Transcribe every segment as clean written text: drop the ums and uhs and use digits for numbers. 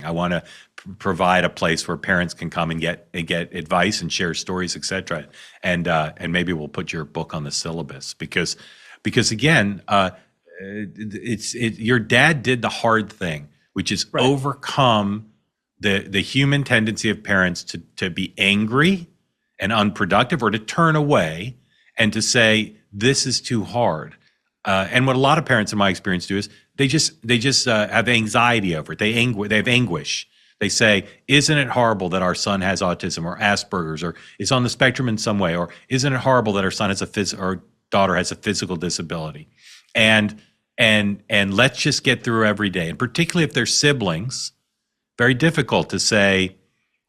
I want to provide a place where parents can come and get advice and share stories, etc. And maybe we'll put your book on the syllabus because again, your dad did the hard thing, which is Right. overcome the human tendency of parents to be angry and unproductive, or to turn away and to say this is too hard. And what a lot of parents, in my experience, do is they just have anxiety over it. They have anguish. They say, "Isn't it horrible that our son has autism or Asperger's or is on the spectrum in some way? Or isn't it horrible that our son has or daughter has a physical disability?" And let's just get through every day. And particularly if they're siblings, very difficult to say,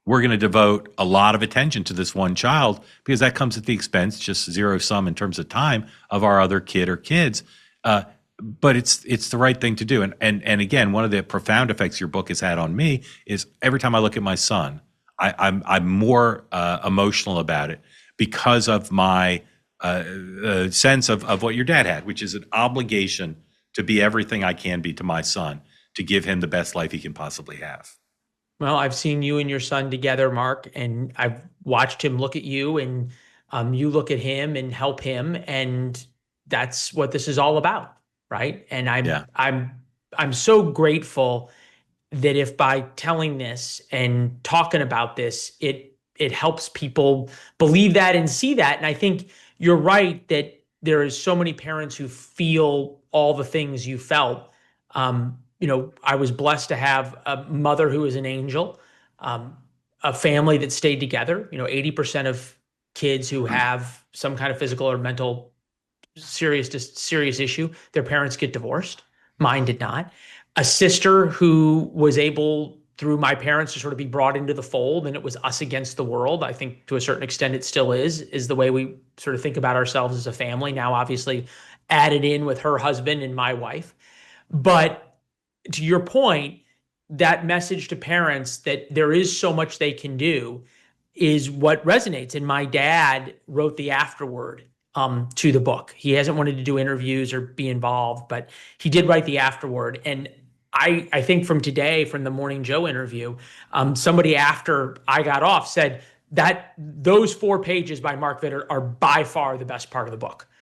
we're going to devote a lot of attention to this one child, because that comes at the expense, just zero sum in terms of time, of our other kid or kids. But it's the right thing to do. And again, one of the profound effects your book has had on me is every time I look at my son, I'm more emotional about it because of my sense of what your dad had, which is an obligation to be everything I can be to my son, to give him the best life he can possibly have. Well, I've seen you and your son together, Mark, and I've watched him look at you, and you look at him and help him, and that's what this is all about, right? And Yeah. I'm so grateful that if by telling this and talking about this, it helps people believe that and see that. And I think you're right that there is so many parents who feel all the things you felt. I was blessed to have a mother who was an angel, a family that stayed together. 80% of kids who have some kind of physical or mental serious issue, their parents get divorced. Mine did not. A sister who was able, through my parents, to sort of be brought into the fold, and it was us against the world. I think to a certain extent it still is the way we sort of think about ourselves as a family. Now, obviously, added in with her husband and my wife. But to your point, that message to parents that there is so much they can do is what resonates. And my dad wrote the afterword to the book. He hasn't wanted to do interviews or be involved, but he did write the afterword. And I think from the Morning Joe interview, somebody after I got off said that those 4 pages by Mark Vittert are by far the best part of the book.